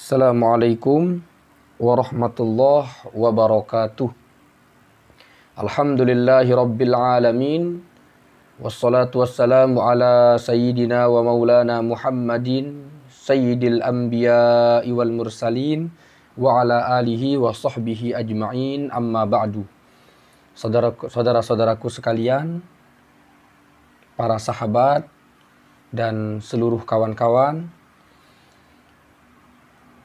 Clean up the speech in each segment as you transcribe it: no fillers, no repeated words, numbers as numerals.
Assalamualaikum warahmatullahi wabarakatuh. Alhamdulillahi rabbil alamin. Wassalatu wassalamu ala sayyidina wa maulana Muhammadin sayyidil anbiya'i wal mursalin wa ala alihi wa sahbihi ajma'in, amma ba'du. Saudara-saudaraku sekalian, para sahabat dan seluruh kawan-kawan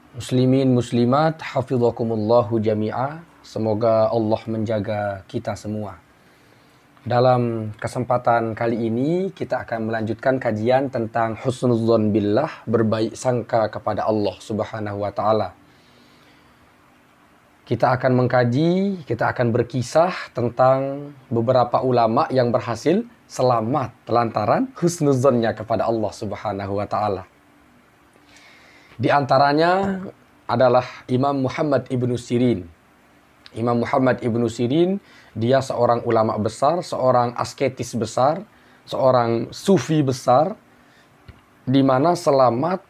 muslimin muslimat, hafizakumullahu jami'a. Semoga Allah menjaga kita semua. Dalam kesempatan kali ini kita akan melanjutkan kajian tentang husnudzon billah, berbaik sangka kepada Allah Subhanahu wa taala. Kita akan mengkaji, kita akan berkisah tentang beberapa ulama yang berhasil selamat lantaran husnudzonnya kepada Allah Subhanahu wa taala. Di antaranya adalah Imam Muhammad ibnu Sirin. Imam Muhammad ibnu Sirin, dia seorang ulama besar, seorang asketis besar, seorang sufi besar, di mana selamat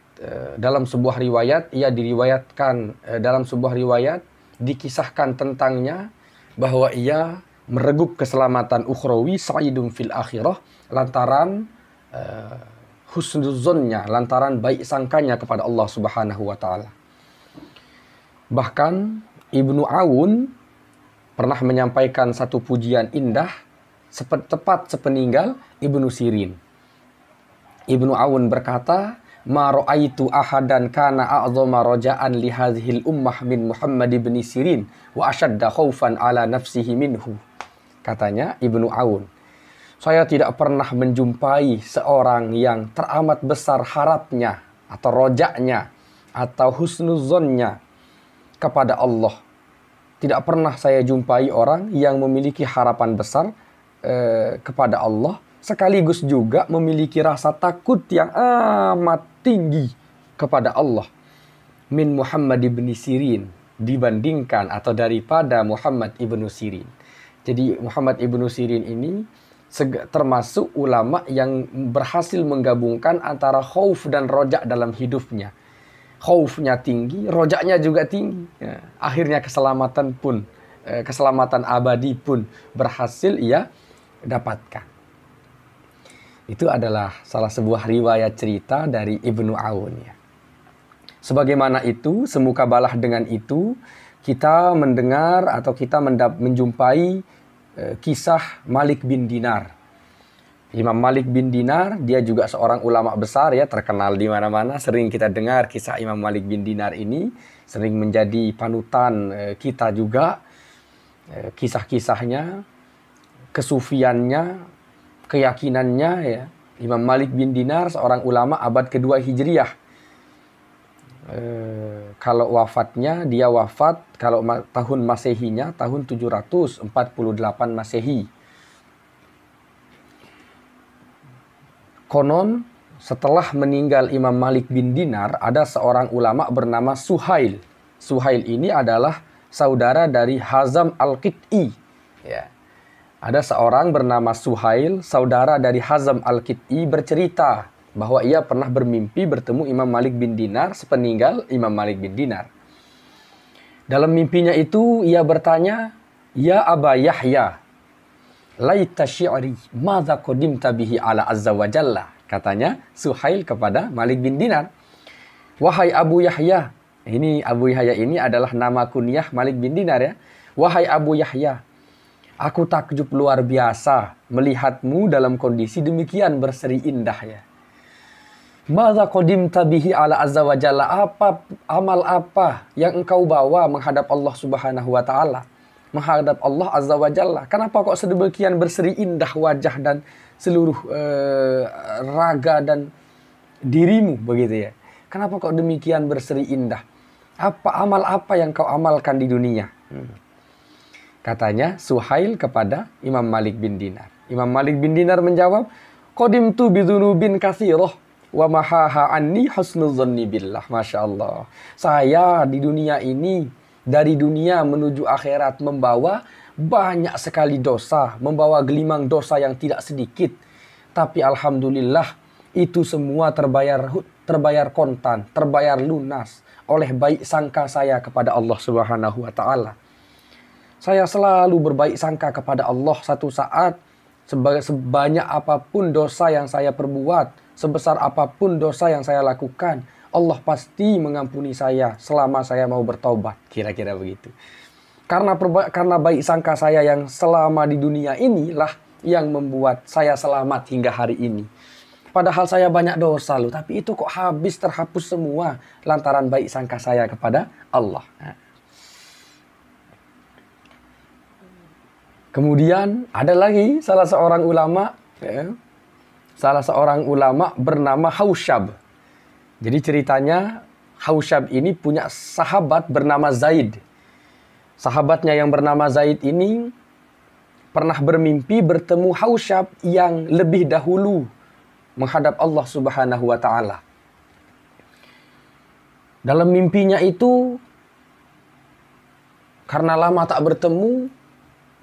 dalam sebuah riwayat, ia diriwayatkan dalam sebuah riwayat, dikisahkan tentangnya bahwa ia mereguk keselamatan ukhrawi, sa'idun fil akhirah, lantaran husnudzonnya, lantaran baik sangkanya kepada Allah Subhanahu wa taala. Bahkan Ibnu Aun pernah menyampaikan satu pujian indah tepat sepeninggal Ibnu Sirin. Ibnu Aun berkata, "Ma ra'aitu ahadan kana a'zama raja'an li hadhil ummah min Muhammad ibn Sirin wa ashadda khaufan ala nafsihi minhu." Katanya Ibnu Aun, saya tidak pernah menjumpai seorang yang teramat besar harapnya atau rojaknya atau husnudzonnya kepada Allah. Tidak pernah saya jumpai orang yang memiliki harapan besar kepada Allah, sekaligus juga memiliki rasa takut yang amat tinggi kepada Allah. Min Muhammad ibn Sirin, dibandingkan atau daripada Muhammad ibn Sirin. Jadi Muhammad ibn Sirin ini termasuk ulama yang berhasil menggabungkan antara khauf dan rojak dalam hidupnya. Khaufnya tinggi, rojaknya juga tinggi. Ya, akhirnya keselamatan abadi pun berhasil ia dapatkan. Itu adalah salah sebuah riwayat cerita dari Ibnu Aun. Ya. Sebagaimana itu, semukabalah dengan itu, kita mendengar atau kita menjumpai kisah Malik bin Dinar. Imam Malik bin Dinar, dia juga seorang ulama besar ya, terkenal di mana-mana. Sering kita dengar kisah Imam Malik bin Dinar ini, sering menjadi panutan kita juga. Kisah-kisahnya, kesufiannya, keyakinannya ya. Imam Malik bin Dinar seorang ulama abad kedua Hijriah. Kalau wafatnya, dia wafat kalau tahun Masehinya tahun 748 Masehi. Konon setelah meninggal Imam Malik bin Dinar, ada seorang ulama bernama Suhail. Suhail ini adalah saudara dari Hazam al-Qit'i. Ya. Ada seorang bernama Suhail, saudara dari Hazam al-Qit'i, bercerita bahwa ia pernah bermimpi bertemu Imam Malik bin Dinar sepeninggal Imam Malik bin Dinar. Dalam mimpinya itu ia bertanya, "Ya Aba Yahya, laita syi'ri madza qadimta bihi ala azza wa jalla." Katanya Suhail kepada Malik bin Dinar, "Wahai Abu Yahya." Ini Abu Yahya ini adalah nama kunyah Malik bin Dinar ya. "Wahai Abu Yahya, aku takjub luar biasa melihatmu dalam kondisi demikian berseri indah ya. Madza qadimta bihi ala azza wa jalla, amal apa yang engkau bawa menghadap Allah Subhanahu wa taala, menghadap Allah azza wa jalla? Kenapa kok sedemikian berseri indah wajah dan seluruh raga dan dirimu begitu ya? Kenapa kok demikian berseri indah? Amal apa yang kau amalkan di dunia?" Katanya Suhail kepada Imam Malik bin Dinar. Imam Malik bin Dinar menjawab, "Qadimtu bidzunubin katsirah wa mahaha anni husnudzonni billah." Masya Allah. Saya di dunia ini, dari dunia menuju akhirat, membawa banyak sekali dosa, membawa gelimang dosa yang tidak sedikit. Tapi alhamdulillah itu semua terbayar kontan, terbayar lunas oleh baik sangka saya kepada Allah Subhanahu wa taala. Saya selalu berbaik sangka kepada Allah satu saat, sebanyak apapun dosa yang saya perbuat, sebesar apapun dosa yang saya lakukan, Allah pasti mengampuni saya selama saya mau bertaubat. Kira-kira begitu. Karena baik sangka saya yang selama di dunia inilah yang membuat saya selamat hingga hari ini. Padahal saya banyak dosa loh, tapi itu kok habis terhapus semua lantaran baik sangka saya kepada Allah. Kemudian ada lagi salah seorang ulama bernama Hausyab. Jadi ceritanya Hausyab ini punya sahabat bernama Zaid. Sahabatnya yang bernama Zaid ini pernah bermimpi bertemu Hausyab yang lebih dahulu menghadap Allah Subhanahu wa taala. Dalam mimpinya itu, karena lama tak bertemu,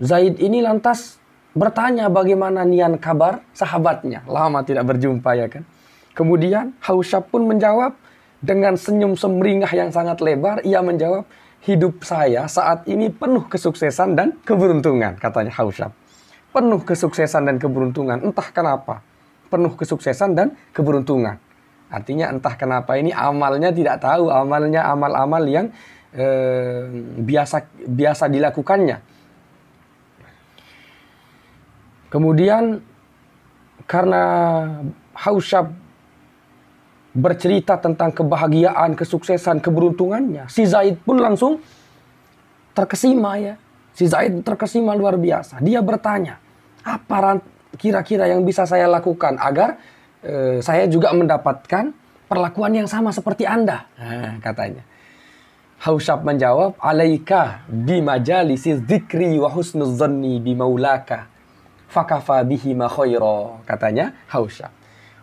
Zaid ini lantas bertanya bagaimana nian kabar sahabatnya. Lama tidak berjumpa ya kan. Kemudian Hausyab pun menjawab dengan senyum semringah yang sangat lebar. Ia menjawab, hidup saya saat ini penuh kesuksesan dan keberuntungan, katanya Hausyab. Penuh kesuksesan dan keberuntungan. Entah kenapa. Penuh kesuksesan dan keberuntungan. Artinya entah kenapa ini amalnya tidak tahu. Amalnya amal-amal yang biasa dilakukannya. Kemudian karena Hausyab bercerita tentang kebahagiaan, kesuksesan, keberuntungannya, si Zaid pun langsung terkesima ya. Si Zaid terkesima luar biasa. Dia bertanya, apa kira-kira yang bisa saya lakukan agar saya juga mendapatkan perlakuan yang sama seperti Anda? Nah, katanya. Hausyab menjawab, alaika bimajalisi dzikri wa husnuz zanni bimaulaka fakafa bihi ma khaira, katanya Hausyab.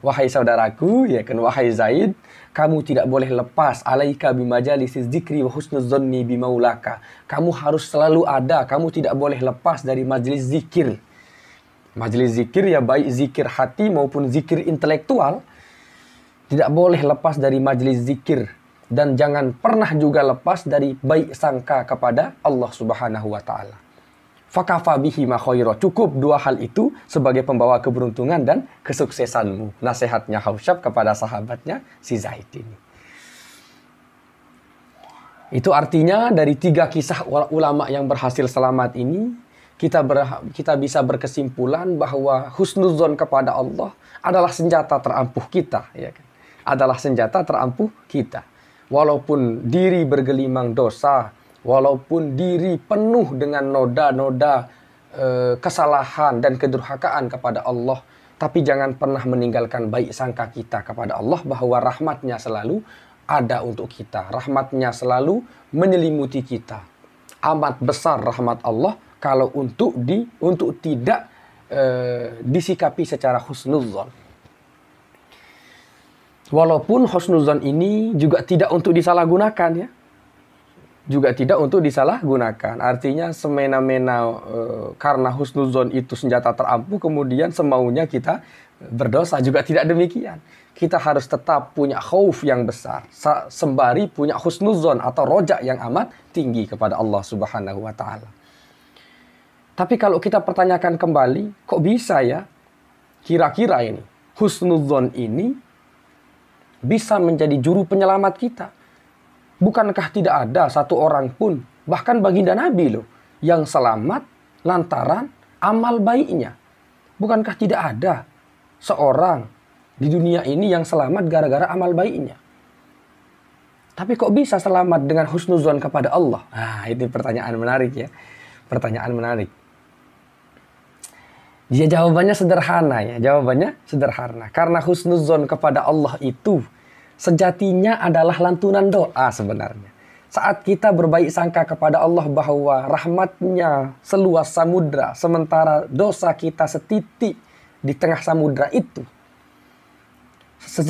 Wahai saudaraku, ya kan, wahai Zaid, kamu tidak boleh lepas alaika bimajalisi dzikri wa husnuz zanni bimaulaka. Kamu harus selalu ada, kamu tidak boleh lepas dari majelis zikir. Majelis zikir ya baik zikir hati maupun zikir intelektual. Tidak boleh lepas dari majelis zikir. Dan jangan pernah juga lepas dari baik sangka kepada Allah Subhanahu wa ta'ala. Fakafa bihi ma khaira. Cukup dua hal itu sebagai pembawa keberuntungan dan kesuksesanmu. Nasihatnya Hausyab kepada sahabatnya si Zaid ini. Itu artinya dari 3 kisah ulama yang berhasil selamat ini, kita bisa berkesimpulan bahwa husnuzon kepada Allah adalah senjata terampuh kita, ya kan? Adalah senjata terampuh kita. Walaupun diri bergelimang dosa, walaupun diri penuh dengan noda-noda kesalahan dan kedurhakaan kepada Allah, tapi jangan pernah meninggalkan baik sangka kita kepada Allah bahwa rahmatnya selalu ada untuk kita. Rahmatnya selalu menyelimuti kita. Amat besar rahmat Allah kalau untuk tidak disikapi secara husnuzon. Walaupun husnuzon ini juga tidak untuk disalahgunakan ya. Juga tidak untuk disalahgunakan. Artinya semena-mena karena husnuzon itu senjata terampuh, kemudian semaunya kita berdosa, juga tidak demikian. Kita harus tetap punya khauf yang besar, sembari punya husnuzon atau rojak yang amat tinggi kepada Allah Subhanahu wa ta'ala. Tapi kalau kita pertanyakan kembali, kok bisa ya kira-kira ini husnuzon ini bisa menjadi juru penyelamat kita? Bukankah tidak ada satu orang pun, bahkan baginda Nabi loh, yang selamat lantaran amal baiknya? Bukankah tidak ada seorang di dunia ini yang selamat gara-gara amal baiknya? Tapi kok bisa selamat dengan husnuzon kepada Allah? Nah, ini pertanyaan menarik ya. Pertanyaan menarik. Ya, jawabannya sederhana ya. Jawabannya sederhana. Karena husnuzon kepada Allah itu sejatinya adalah lantunan doa sebenarnya. Saat kita berbaik sangka kepada Allah bahwa rahmatnya seluas samudra, sementara dosa kita setitik di tengah samudra itu.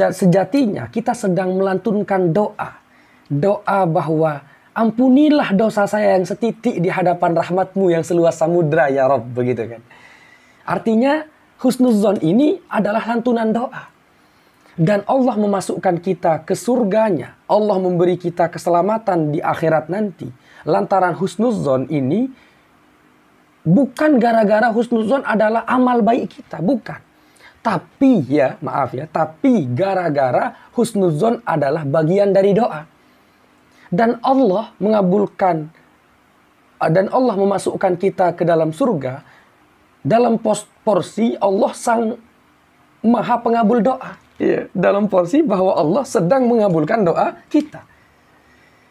Sejatinya kita sedang melantunkan doa. Doa bahwa ampunilah dosa saya yang setitik di hadapan rahmatmu yang seluas samudra ya Rabb, begitu kan. Artinya husnuzon ini adalah lantunan doa. Dan Allah memasukkan kita ke surganya. Allah memberi kita keselamatan di akhirat nanti. Lantaran husnuzon ini bukan gara-gara husnuzon adalah amal baik kita. Bukan. Tapi ya, maaf ya. Tapi gara-gara husnuzon adalah bagian dari doa. Dan Allah mengabulkan. Dan Allah memasukkan kita ke dalam surga. Dalam porsi Allah sang maha pengabul doa. Ya, dalam porsi bahwa Allah sedang mengabulkan doa kita.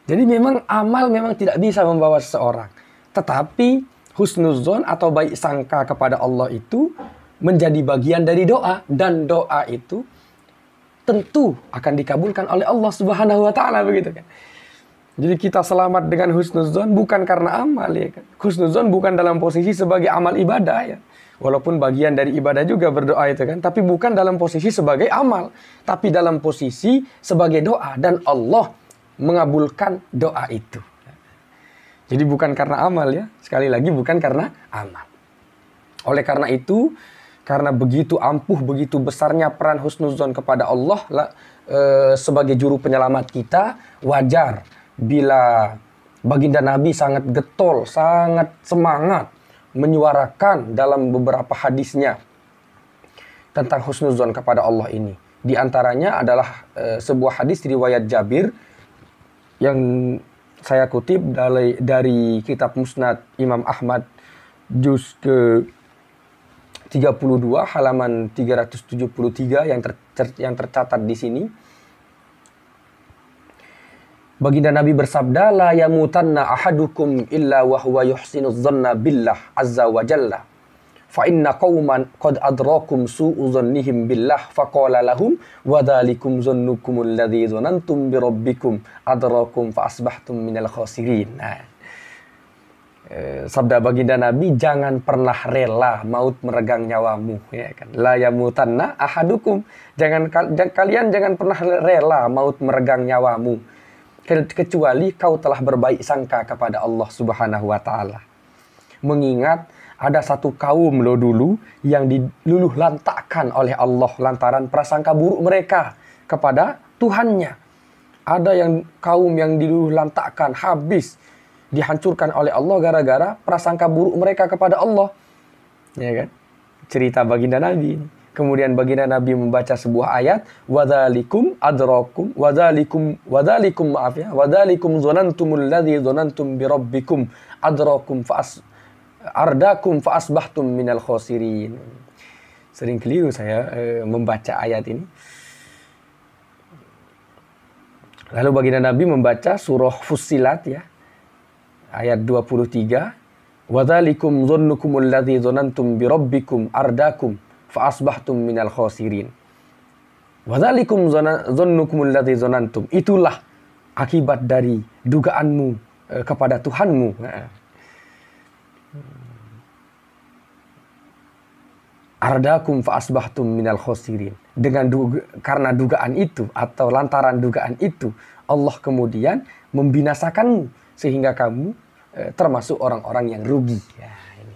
Jadi memang amal memang tidak bisa membawa seseorang. Tetapi husnuzon atau baik sangka kepada Allah itu menjadi bagian dari doa. Dan doa itu tentu akan dikabulkan oleh Allah Subhanahu wa Ta'ala, begitu kan. Jadi kita selamat dengan husnuzon bukan karena amal, ya kan. Husnuzon bukan dalam posisi sebagai amal ibadah, ya. Walaupun bagian dari ibadah juga berdoa itu kan. Tapi bukan dalam posisi sebagai amal. Tapi dalam posisi sebagai doa. Dan Allah mengabulkan doa itu. Jadi bukan karena amal ya. Sekali lagi bukan karena amal. Oleh karena itu, karena begitu ampuh, begitu besarnya peran husnuzon kepada Allah sebagai juru penyelamat kita, wajar bila baginda Nabi sangat getol, sangat semangat menyuarakan dalam beberapa hadisnya tentang husnuzon kepada Allah ini. Di antaranya adalah sebuah hadis riwayat Jabir yang saya kutip dari kitab Musnad Imam Ahmad juz ke 32 halaman 373 yang tercatat di sini. Baginda Nabi bersabda, la yamutanna ahadukum illa wa huwa yuhsinuz dhanna billah azza wa jalla. Fa inna qauman qad adrakum su'u dhannihim billah faqala lahum wa dhalikum dhannukum alladhi dhanantum bi rabbikum adrakum fa asbahtum minal khasirin. Sabda baginda Nabi, jangan pernah rela maut meregang nyawamu, ya kan. La yamutanna ahadukum, kalian jangan pernah rela maut meregang nyawamu kecuali kau telah berbaik sangka kepada Allah Subhanahu wa Ta'ala. Mengingat ada satu kaum lo dulu yang diluluh lantakkan oleh Allah lantaran prasangka buruk mereka kepada Tuhannya. Ada kaum yang diluluh lantakkan, habis, dihancurkan oleh Allah gara-gara prasangka buruk mereka kepada Allah. Ya kan? Cerita baginda Nabi ini. Kemudian baginda Nabi membaca sebuah ayat, wadzalikum adrakum wadzalikum dzanantumul ladzi dzanantum bi rabbikum adrakum ardakum fa asbahtum minal khasirin. Sering keliru saya membaca ayat ini. Lalu baginda Nabi membaca surah Fussilat ya. Ayat 23, wadzalikum dzannukumul ladzi dzanantum bi rabbikum ardakum fa asbahtum minal khasirin. Wadzalikum dzannukumul ladzi dzanantum. Itulah akibat dari dugaanmu kepada Tuhanmu. Ardakum fa asbahtum minal khasirin. Karena dugaan itu atau lantaran dugaan itu, Allah kemudian membinasakanmu sehingga kamu termasuk orang-orang yang rugi. Ya, ini.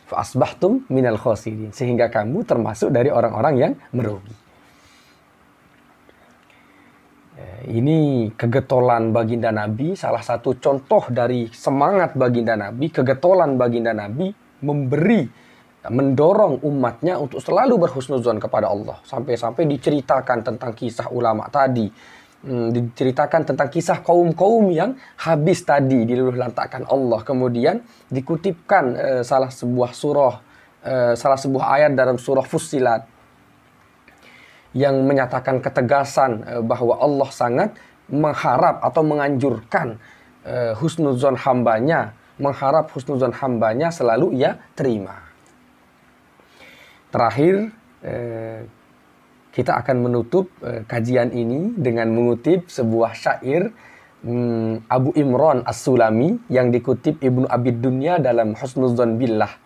Fa asbahtum minal khasirin, sehingga kamu termasuk dari orang-orang yang merugi. Ini kegetolan baginda Nabi, salah satu contoh dari semangat baginda Nabi, kegetolan baginda Nabi mendorong umatnya untuk selalu berhusnuzon kepada Allah. Sampai-sampai diceritakan tentang kisah ulama tadi, diceritakan tentang kisah kaum-kaum yang habis tadi diluluh lantakkan Allah. Kemudian dikutipkan salah sebuah ayat dalam surah Fussilat yang menyatakan ketegasan bahwa Allah sangat mengharap atau menganjurkan husnuzon hambanya, mengharap husnuzon hambanya selalu ia terima. Terakhir, kita akan menutup kajian ini dengan mengutip sebuah syair Abu Imran As-Sulami yang dikutip Ibnu Abid Dunya dalam Husnudzon Billah.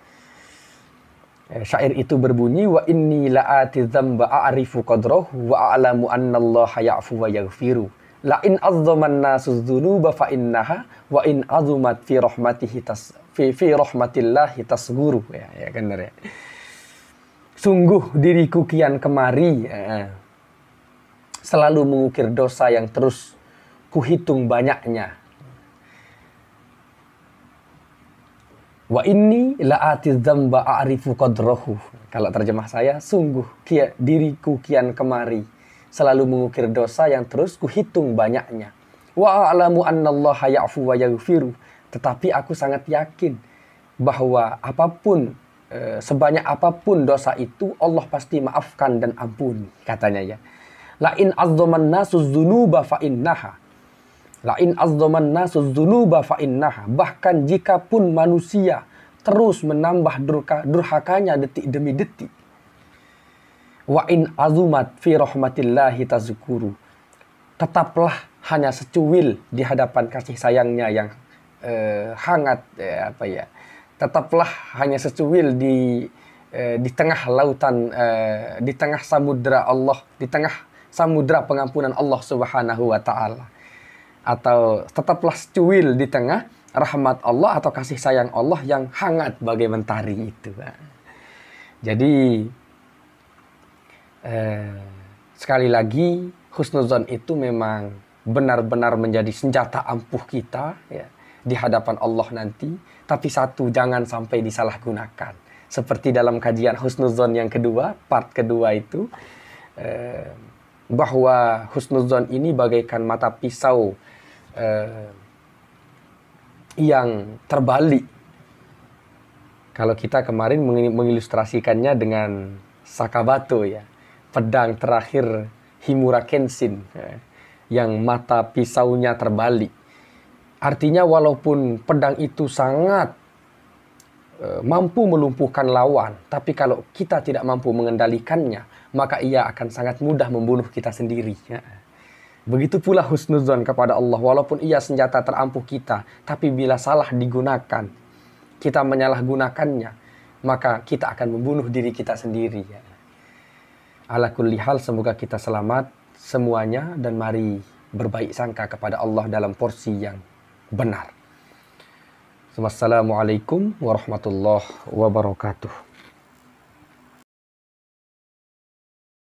Syair itu berbunyi, wa inni la'ati dzamba a'rifu qadrahu wa a'lamu anna Allah ya'fu wa yaghfiru. La in azzaman nasu dzunuba fa innaha wa in azumat fi rahmatillahi tasghuru. Ya kan ya. Sungguh diriku kian kemari selalu mengukir dosa yang terus kuhitung banyaknya. Wa inni la'ati dzamba a'rifu qadrahu. Kalau terjemah saya, sungguh diriku kian kemari selalu mengukir dosa yang terus kuhitung banyaknya. Wa a'lamu annallaha ya'fu wa yaghfiru. Tetapi aku sangat yakin bahwa apapun, sebanyak apapun dosa itu, Allah pasti maafkan dan ampuni, katanya ya. La in azzaman nasu dzunuba fa innaha. La in azzaman nasu dzunuba fa innaha. Bahkan jikapun manusia terus menambah durhakanya detik demi detik. Wa in azumat fi rahmatillahi tazkuru. Tetaplah hanya secuil di hadapan kasih sayangnya yang hangat, tetaplah hanya secuil di tengah lautan, di tengah samudra Allah, di tengah samudra pengampunan Allah Subhanahu wa taala. Atau tetaplah secuil di tengah rahmat Allah atau kasih sayang Allah yang hangat bagai mentari itu. Jadi sekali lagi, husnuzon itu memang benar-benar menjadi senjata ampuh kita ya, di hadapan Allah nanti. Tapi satu, jangan sampai disalahgunakan. Seperti dalam kajian husnuzon yang kedua, part kedua itu, bahwa husnuzon ini bagaikan mata pisau yang terbalik. Kalau kita kemarin mengilustrasikannya dengan Sakabato ya, pedang terakhir Himura Kenshin yang mata pisaunya terbalik. Artinya walaupun pedang itu sangat mampu melumpuhkan lawan, tapi kalau kita tidak mampu mengendalikannya, maka ia akan sangat mudah membunuh kita sendiri. Begitu pula husnuzon kepada Allah, walaupun ia senjata terampuh kita, tapi bila salah digunakan, kita menyalahgunakannya, maka kita akan membunuh diri kita sendiri. Ala kulli hal, semoga kita selamat semuanya dan mari berbaik sangka kepada Allah dalam porsi yang benar. Wassalamualaikum warahmatullahi wabarakatuh.